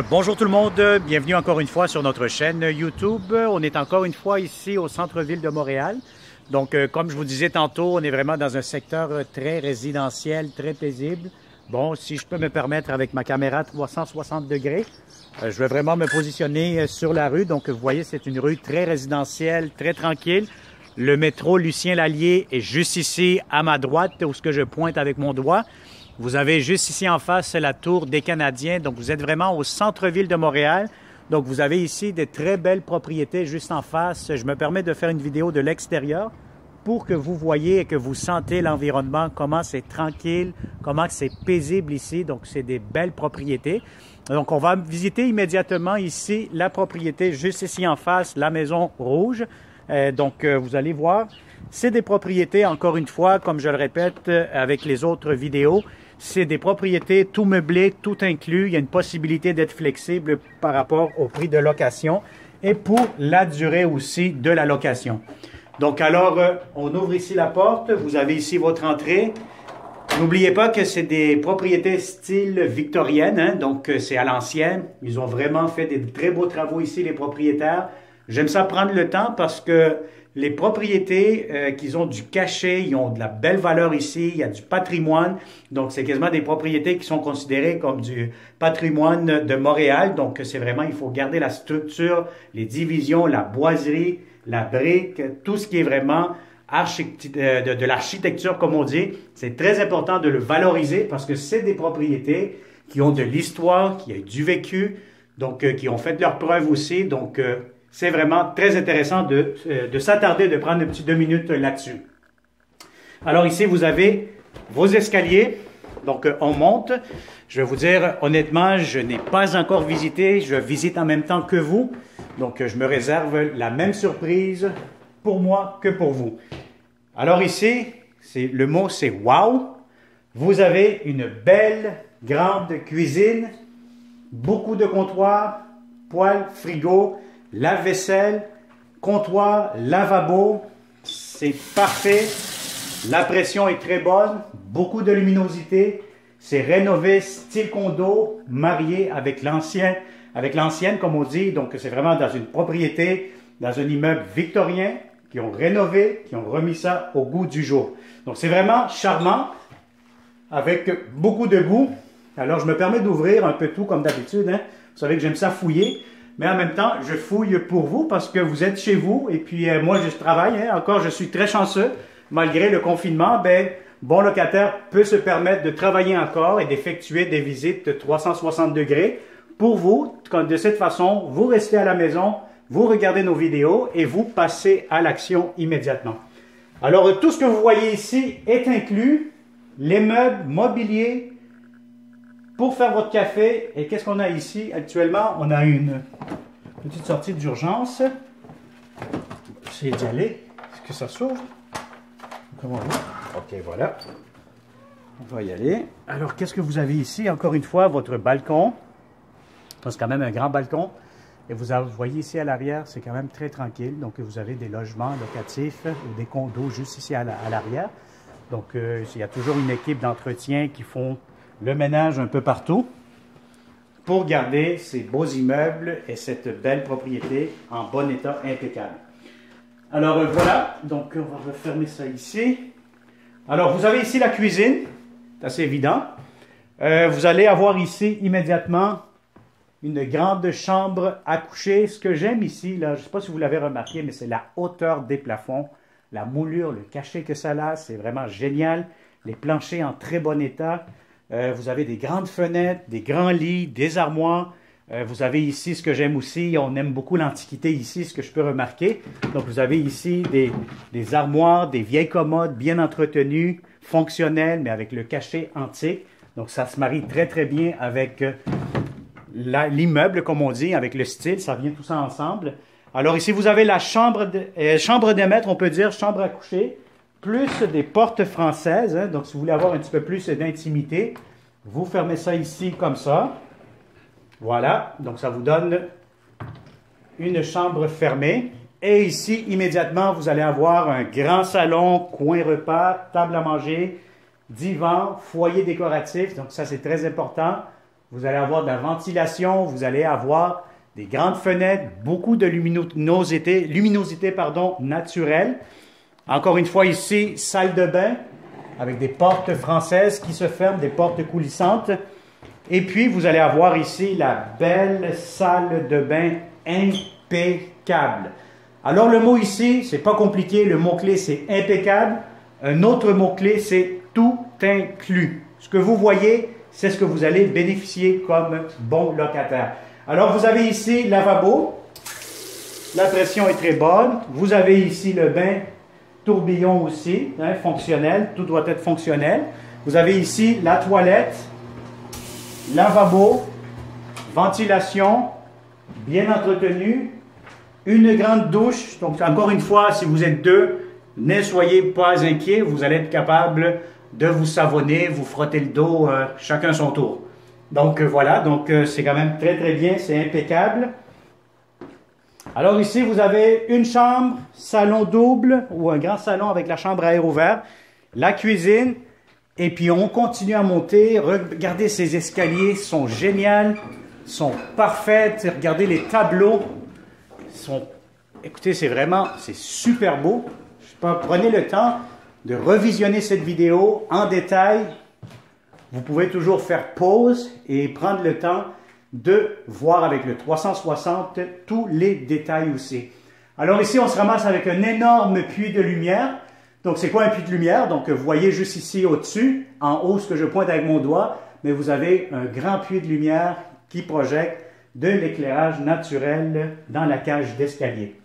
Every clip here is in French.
Bonjour tout le monde, bienvenue encore une fois sur notre chaîne YouTube. On est encore une fois ici au centre-ville de Montréal. Donc, comme je vous disais tantôt, on est vraiment dans un secteur très résidentiel, très paisible. Bon, si je peux me permettre avec ma caméra 360 degrés, je vais vraiment me positionner sur la rue. Donc, vous voyez, c'est une rue très résidentielle, très tranquille. Le métro Lucien-Lallier est juste ici à ma droite, où ce que je pointe avec mon doigt. Vous avez juste ici en face la tour des Canadiens, donc vous êtes vraiment au centre-ville de Montréal. Donc vous avez ici de très belles propriétés juste en face. Je me permets de faire une vidéo de l'extérieur pour que vous voyez et que vous sentez l'environnement, comment c'est tranquille, comment c'est paisible ici. Donc c'est des belles propriétés. Donc on va visiter immédiatement ici la propriété juste ici en face, la Maison Rouge. Vous allez voir, c'est des propriétés, encore une fois, comme je le répète avec les autres vidéos, c'est des propriétés tout meublées, tout inclus. Il y a une possibilité d'être flexible par rapport au prix de location et pour la durée aussi de la location. Donc alors, on ouvre ici la porte. Vous avez ici votre entrée. N'oubliez pas que c'est des propriétés style victorienne, hein? Donc c'est à l'ancienne. Ils ont vraiment fait des très beaux travaux ici, les propriétaires. J'aime ça prendre le temps parce que les propriétés qu'ils ont du cachet, ils ont de la belle valeur ici, il y a du patrimoine. Donc, c'est quasiment des propriétés qui sont considérées comme du patrimoine de Montréal. Donc, c'est vraiment, il faut garder la structure, les divisions, la boiserie, la brique, tout ce qui est vraiment de l'architecture, comme on dit. C'est très important de le valoriser parce que c'est des propriétés qui ont de l'histoire, qui ont du vécu, donc qui ont fait leurs preuves aussi. Donc, c'est vraiment très intéressant de s'attarder, de prendre un petit 2 minutes là-dessus. Alors ici, vous avez vos escaliers. Donc, on monte. Je vais vous dire, honnêtement, je n'ai pas encore visité. Je visite en même temps que vous. Donc, je me réserve la même surprise pour moi que pour vous. Alors ici, le mot c'est « wow ». Vous avez une belle, grande cuisine, beaucoup de comptoirs, poêle, frigo, lave-vaisselle, comptoir, lavabo, c'est parfait. La pression est très bonne, beaucoup de luminosité. C'est rénové style condo, marié avec l'ancienne comme on dit. Donc c'est vraiment dans une propriété, dans un immeuble victorien qui ont rénové, qui ont remis ça au goût du jour. Donc c'est vraiment charmant, avec beaucoup de goût. Alors je me permets d'ouvrir un peu tout comme d'habitude, hein. Vous savez que j'aime ça fouiller. Mais en même temps, je fouille pour vous parce que vous êtes chez vous et puis moi, je travaille. Hein. Encore, je suis très chanceux. Malgré le confinement, bon locataire peut se permettre de travailler encore et d'effectuer des visites 360 degrés. Pour vous, de cette façon, vous restez à la maison, vous regardez nos vidéos et vous passez à l'action immédiatement. Alors, tout ce que vous voyez ici est inclus. Les meubles, mobilier, pour faire votre café. Et qu'est-ce qu'on a ici actuellement? On a une petite sortie d'urgence. On va essayer d'y aller. Est-ce que ça s'ouvre? Comment on va? Ok, voilà. On va y aller. Alors, qu'est-ce que vous avez ici? Encore une fois, votre balcon. C'est quand même un grand balcon. Et vous voyez ici à l'arrière, c'est quand même très tranquille. Donc, vous avez des logements locatifs ou des condos juste ici à l'arrière. Donc, il y a toujours une équipe d'entretien qui font le ménage un peu partout pour garder ces beaux immeubles et cette belle propriété en bon état impeccable. Alors voilà, donc on va refermer ça ici. Alors vous avez ici la cuisine, c'est assez évident. Vous allez avoir ici immédiatement une grande chambre à coucher. Ce que j'aime ici, là, je ne sais pas si vous l'avez remarqué, mais c'est la hauteur des plafonds, la moulure, le cachet que ça a, c'est vraiment génial. Les planchers en très bon état. Vous avez des grandes fenêtres, des grands lits, des armoires. Vous avez ici ce que j'aime aussi, on aime beaucoup l'Antiquité ici, ce que je peux remarquer. Donc vous avez ici des armoires, des vieilles commodes bien entretenues, fonctionnelles, mais avec le cachet antique. Donc ça se marie très très bien avec l'immeuble, comme on dit, avec le style, ça vient tout ça ensemble. Alors ici vous avez la chambre de maître, on peut dire chambre à coucher, plus des portes françaises, hein. Donc si vous voulez avoir un petit peu plus d'intimité, vous fermez ça ici comme ça. Voilà, donc ça vous donne une chambre fermée. Et ici, immédiatement, vous allez avoir un grand salon, coin repas, table à manger, divan, foyer décoratif. Donc ça, c'est très important. vous allez avoir de la ventilation, vous allez avoir des grandes fenêtres, beaucoup de luminosité naturelle. Encore une fois ici, salle de bain avec des portes françaises qui se ferment, des portes coulissantes. Et puis, vous allez avoir ici la belle salle de bain impeccable. Alors, le mot ici, c'est pas compliqué. Le mot-clé, c'est impeccable. Un autre mot-clé, c'est tout inclus. Ce que vous voyez, c'est ce que vous allez bénéficier comme bon locataire. Alors, vous avez ici le lavabo. La pression est très bonne. Vous avez ici le bain tourbillon aussi, hein, fonctionnel. Tout doit être fonctionnel. Vous avez ici la toilette, lavabo, ventilation, bien entretenu, une grande douche. Donc, encore une fois, si vous êtes deux, ne soyez pas inquiets. Vous allez être capable de vous savonner, vous frotter le dos, chacun son tour. Donc, voilà. Donc, c'est quand même très, très bien. C'est impeccable. Alors, ici, vous avez une chambre, salon double ou un grand salon avec la chambre à air ouvert, la cuisine. Et puis, on continue à monter. Regardez, ces escaliers sont géniaux, sont parfaits. Regardez les tableaux. Écoutez, c'est super beau. Prenez le temps de revisionner cette vidéo en détail. Vous pouvez toujours faire pause et prendre le temps de voir avec le 360 tous les détails aussi. Alors ici, on se ramasse avec un énorme puits de lumière. Donc, c'est quoi un puits de lumière? Donc, vous voyez juste ici au-dessus, en haut, ce que je pointe avec mon doigt, mais vous avez un grand puits de lumière qui projette de l'éclairage naturel dans la cage d'escalier.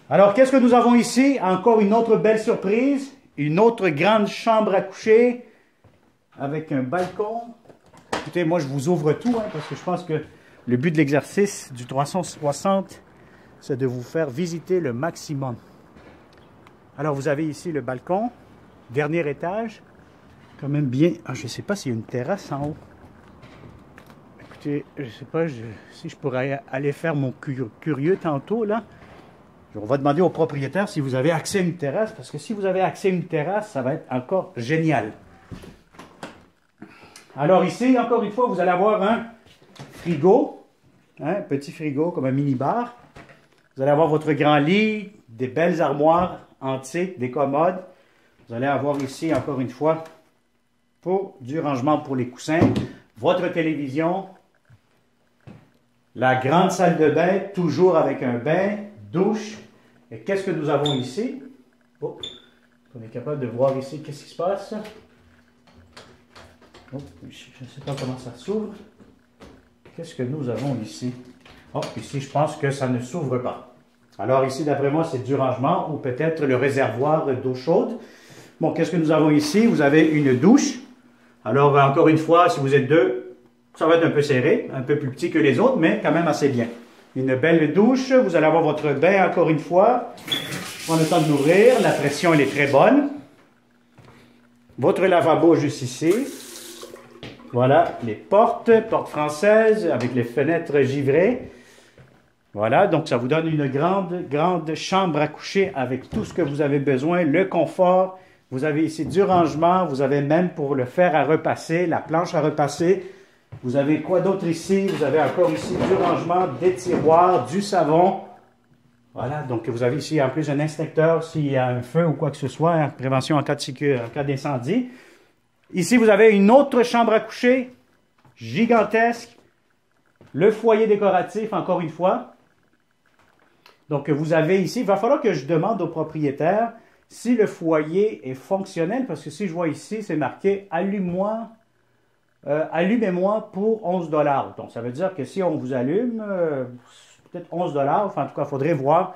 Alors, qu'est-ce que nous avons ici? Encore une autre belle surprise, une autre grande chambre à coucher avec un balcon. Écoutez, moi, je vous ouvre tout, hein, parce que je pense que le but de l'exercice du 360, c'est de vous faire visiter le maximum. Alors, vous avez ici le balcon, dernier étage, quand même bien. Ah, je ne sais pas s'il y a une terrasse en haut. Écoutez, je ne sais pas si je pourrais aller faire mon curieux tantôt, là. On va demander au propriétaire si vous avez accès à une terrasse, parce que si vous avez accès à une terrasse, ça va être encore génial. Alors ici, encore une fois, vous allez avoir un frigo, hein, petit frigo comme un mini-bar. Vous allez avoir votre grand lit, des belles armoires antiques, des commodes. Vous allez avoir ici, encore une fois, pour du rangement pour les coussins, votre télévision, la grande salle de bain, toujours avec un bain, douche. Et qu'est-ce que nous avons ici? Oh, on est capable de voir ici qu'est-ce qui se passe. Oh, je ne sais pas comment ça s'ouvre. Qu'est-ce que nous avons ici? Oh, ici, je pense que ça ne s'ouvre pas. Alors ici, d'après moi, c'est du rangement ou peut-être le réservoir d'eau chaude. Bon, qu'est-ce que nous avons ici? Vous avez une douche. Alors, encore une fois, si vous êtes deux, ça va être un peu serré, un peu plus petit que les autres, mais quand même assez bien. Une belle douche. Vous allez avoir votre bain, encore une fois. Prenez le temps de l'ouvrir. La pression, elle est très bonne. Votre lavabo juste ici. Voilà, les portes françaises avec les fenêtres givrées. Voilà, donc ça vous donne une grande chambre à coucher avec tout ce que vous avez besoin, le confort. Vous avez ici du rangement, vous avez même pour le fer à repasser, la planche à repasser. Vous avez quoi d'autre ici? Vous avez encore ici du rangement, des tiroirs, du savon. Voilà, donc vous avez ici en plus un extincteur s'il y a un feu ou quoi que ce soit, hein, prévention en cas d'incendie. Ici, vous avez une autre chambre à coucher, gigantesque. Le foyer décoratif, encore une fois. Donc, vous avez ici, il va falloir que je demande au propriétaire si le foyer est fonctionnel, parce que si je vois ici, c'est marqué « Allume-moi, allumez-moi pour 11 $. Donc, ça veut dire que si on vous allume, peut-être 11 $, enfin, en tout cas, il faudrait voir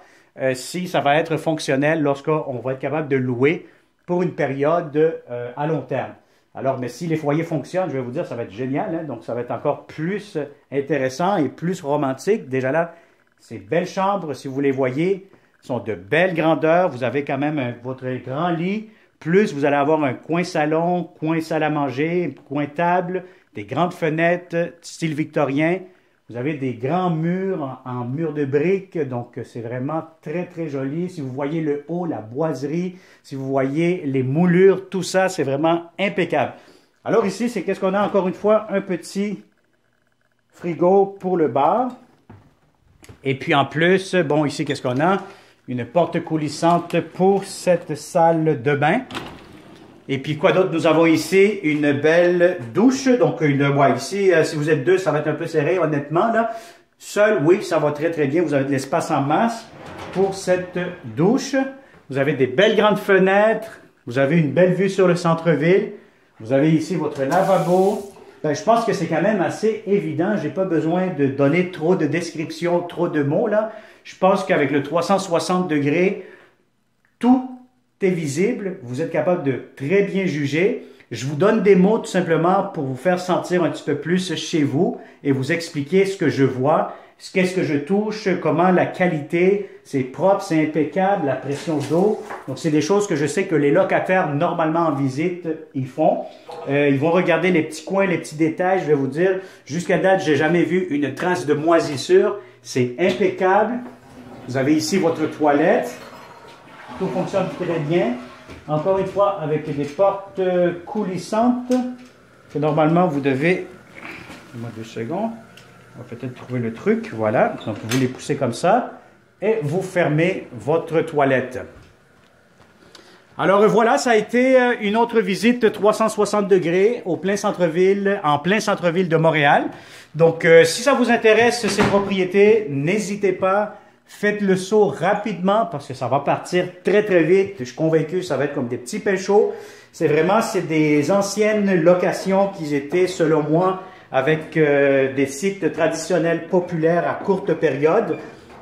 si ça va être fonctionnel lorsqu'on va être capable de louer pour une période à long terme. Alors, mais si les foyers fonctionnent, je vais vous dire, ça va être génial. Hein? Donc, ça va être encore plus intéressant et plus romantique. Déjà là, ces belles chambres, si vous les voyez, sont de belles grandeurs. Vous avez quand même votre grand lit. Plus, vous allez avoir un coin salon, coin salle à manger, coin table, des grandes fenêtres, style victorien. Vous avez des grands murs en murs de briques, donc c'est vraiment très, très joli. Si vous voyez le haut, la boiserie, si vous voyez les moulures, tout ça, c'est vraiment impeccable. Alors ici, c'est qu'est-ce qu'on a encore une fois? Un petit frigo pour le bar. Et puis en plus, bon, ici, qu'est-ce qu'on a? Une porte coulissante pour cette salle de bain. Et puis quoi d'autre? Nous avons ici une belle douche. Donc ici, si vous êtes deux, ça va être un peu serré, honnêtement, là. Seul, oui, ça va très très bien. Vous avez de l'espace en masse pour cette douche. Vous avez des belles grandes fenêtres. Vous avez une belle vue sur le centre-ville. Vous avez ici votre lavabo. Ben, je pense que c'est quand même assez évident. Je n'ai pas besoin de donner trop de descriptions, trop de mots là. Je pense qu'avec le 360 degrés, tout est visible. Vous êtes capable de très bien juger. Je vous donne des mots tout simplement pour vous faire sentir un petit peu plus chez vous et vous expliquer ce que je vois, qu'est-ce que je touche, comment la qualité, c'est propre, c'est impeccable, la pression d'eau. Donc, c'est des choses que je sais que les locataires, normalement en visite, ils font. Ils vont regarder les petits coins, les petits détails. Je vais vous dire, jusqu'à date, j'ai jamais vu une trace de moisissure. C'est impeccable. Vous avez ici votre toilette. Tout fonctionne très bien. Encore une fois, avec des portes coulissantes, que normalement, vous devez... Donne-moi 2 secondes. On va peut-être trouver le truc. Voilà. Donc, vous les poussez comme ça et vous fermez votre toilette. Alors, voilà, ça a été une autre visite 360 degrés au plein centre-ville, en plein centre-ville de Montréal. Donc, si ça vous intéresse, ces propriétés, n'hésitez pas. Faites le saut rapidement parce que ça va partir très très vite. Je suis convaincu que ça va être comme des petits pains chauds. C'est des anciennes locations qui étaient, selon moi, avec des sites traditionnels populaires à courte période.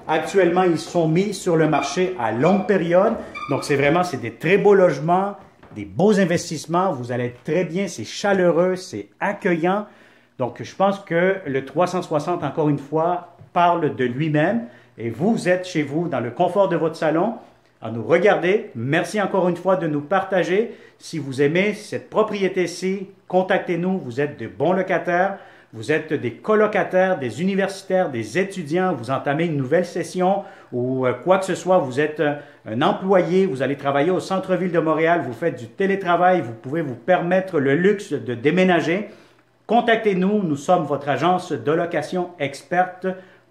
Actuellement, ils sont mis sur le marché à longue période. Donc, c'est des très beaux logements, des beaux investissements. Vous allez être très bien, c'est chaleureux, c'est accueillant. Donc, je pense que le 360, encore une fois, parle de lui-même. Et vous êtes chez vous, dans le confort de votre salon, à nous regarder. Merci encore une fois de nous partager. Si vous aimez cette propriété-ci, contactez-nous. Vous êtes de bons locataires. Vous êtes des colocataires, des universitaires, des étudiants. Vous entamez une nouvelle session ou quoi que ce soit. Vous êtes un employé. Vous allez travailler au centre-ville de Montréal. Vous faites du télétravail. Vous pouvez vous permettre le luxe de déménager. Contactez-nous. Nous sommes votre agence de location experte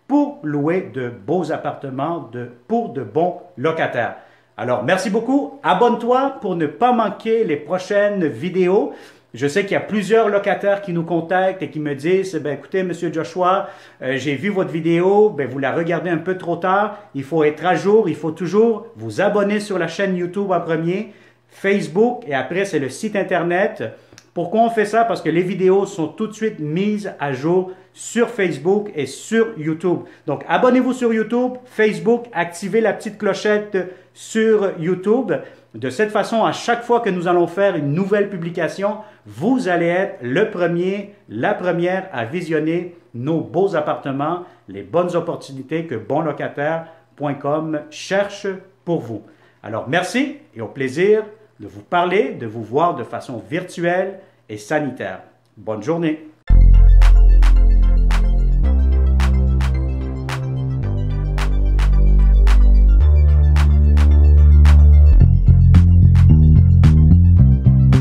pour louer de beaux appartements pour de bons locataires. Alors, merci beaucoup. Abonne-toi pour ne pas manquer les prochaines vidéos. Je sais qu'il y a plusieurs locataires qui nous contactent et qui me disent, ben, écoutez, Monsieur Joshua, j'ai vu votre vidéo, ben, vous la regardez un peu trop tard. Il faut être à jour. Il faut toujours vous abonner sur la chaîne YouTube en premier, Facebook et après, c'est le site Internet. Pourquoi on fait ça? Parce que les vidéos sont tout de suite mises à jour sur Facebook et sur YouTube. Donc, abonnez-vous sur YouTube, Facebook, activez la petite clochette sur YouTube. De cette façon, à chaque fois que nous allons faire une nouvelle publication, vous allez être le premier, la première à visionner nos beaux appartements, les bonnes opportunités que bonlocataire.com cherche pour vous. Alors, merci et au plaisir de vous parler, de vous voir de façon virtuelle et sanitaire. Bonne journée.